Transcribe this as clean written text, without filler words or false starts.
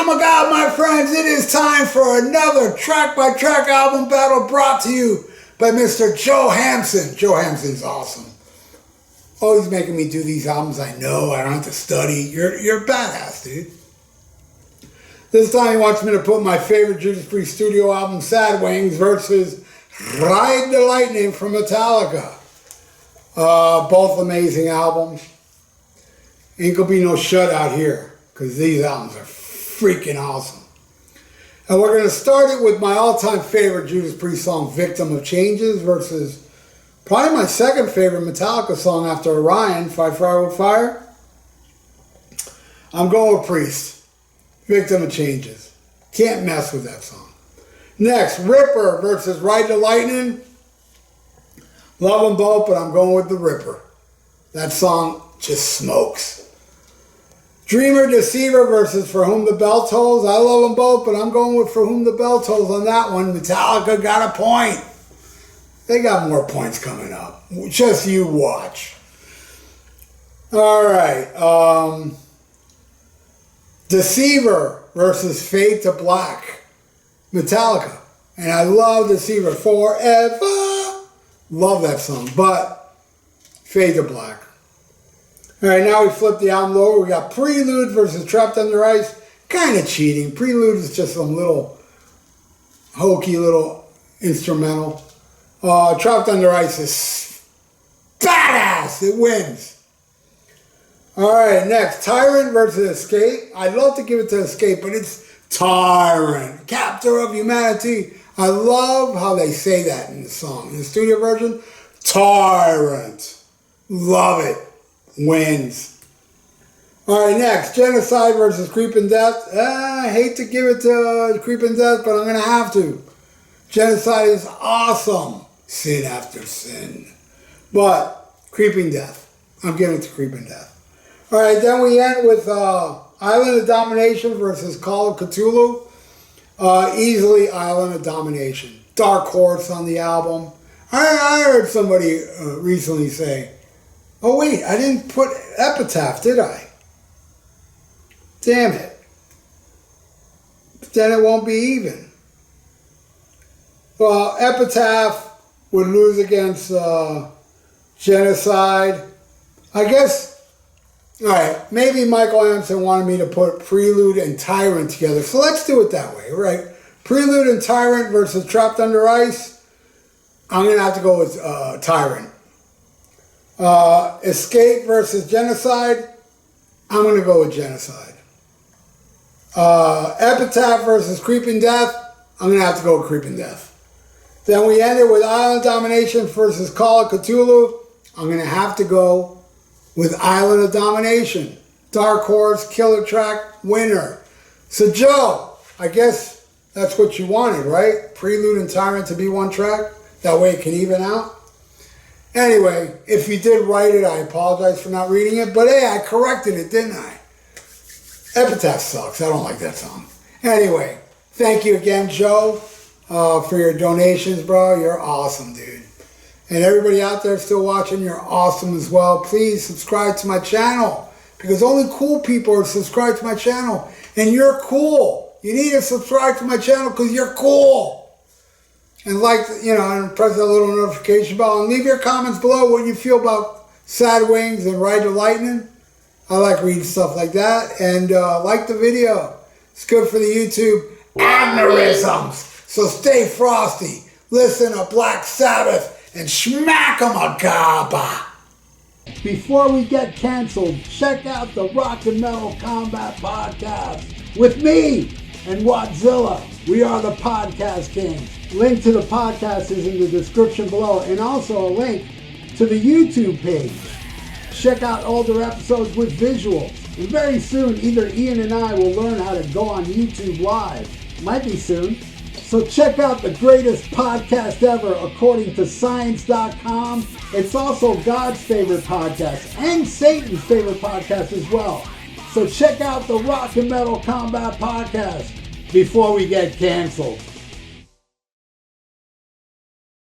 my God, my friends, it is time for another track-by-track album battle brought to you by Mr. Joe Hampson. Joe Hampson's awesome. Always making me do these albums. I know, I don't have to study. You're a badass, dude. This time he wants me to put my favorite Judas Priest studio album, Sad Wings, versus Ride the Lightning from Metallica. Both amazing albums. Ain't gonna be no shutout here, because these albums are freaking awesome. And we're gonna start it with my all-time favorite Judas Priest song, Victim of Changes, versus probably my second favorite Metallica song after Orion, Fight Fire with Fire. I'm going with Priest, Victim of Changes. Can't mess with that song. Next, Ripper versus Ride the Lightning. Love them both, but I'm going with the Ripper. That song just smokes. Dreamer Deceiver versus For Whom the Bell Tolls. I love them both, but I'm going with For Whom the Bell Tolls on that one. Metallica got a point. They got more points coming up. Just you watch. All right. Deceiver versus Fade to Black. Metallica. And I love Deceiver forever. Love that song. But Fade to Black. All right, now we flip the album over. We got Prelude versus Trapped Under Ice. Kind of cheating. Prelude is just some little hokey little instrumental. Trapped Under Ice is badass. It wins. All right, next. Tyrant versus Escape. I'd love to give it to Escape, but it's Tyrant. Captor of Humanity. I love how they say that in the song. In the studio version, Tyrant. Love it. Wins. All right, next. Genocide versus Creeping Death. I hate to give it to Creeping Death, but I'm going to have to. Genocide is awesome. Sin after sin. But Creeping Death. I'm giving it to Creeping Death. All right, then we end with Island of Domination versus Call of Cthulhu. Easily Island of Domination. Dark Horse on the album. I heard somebody recently say, oh wait, I didn't put Epitaph, did I? Damn it. But then it won't be even. Well, Epitaph would lose against Genocide. I guess, all right, maybe Michael Hampson wanted me to put Prelude and Tyrant together. So let's do it that way, right? Prelude and Tyrant versus Trapped Under Ice. I'm going to have to go with Tyrant. Escape versus Genocide. I'm going to go with Genocide. Epitaph versus Creeping Death. I'm going to have to go with Creeping Death. Then we end it with Island Domination versus Call of Cthulhu. I'm going to have to go with Island of Domination. Dark Horse, Killer Track, winner. So Joe, I guess that's what you wanted, right? Prelude and Tyrant to be one track. That way it can even out. Anyway, if you did write it, I apologize for not reading it. But hey, I corrected it, didn't I? Epitaph sucks. I don't like that song. Anyway, thank you again, Joe, for your donations, bro. You're awesome, dude. And everybody out there still watching, you're awesome as well. Please subscribe to my channel, because only cool people are subscribed to my channel. And you're cool. You need to subscribe to my channel because you're cool. And and press that little notification bell. And leave your comments below what you feel about Sad Wings and Ride the Lightning. I like reading stuff like that. And like the video. It's good for the YouTube algorithms. So stay frosty. Listen to Black Sabbath and smack 'em a gaba. Before we get canceled, check out the Rock and Metal Combat Podcast with me and Wadzilla. We are the Podcast Kings. Link to the podcast is in the description below, and also a link to the YouTube page. Check out older episodes with visuals. And very soon, either Ian and I will learn how to go on YouTube Live. Might be soon. So check out the greatest podcast ever according to Science.com. It's also God's favorite podcast and Satan's favorite podcast as well. So check out the Rock and Metal Combat Podcast before we get canceled.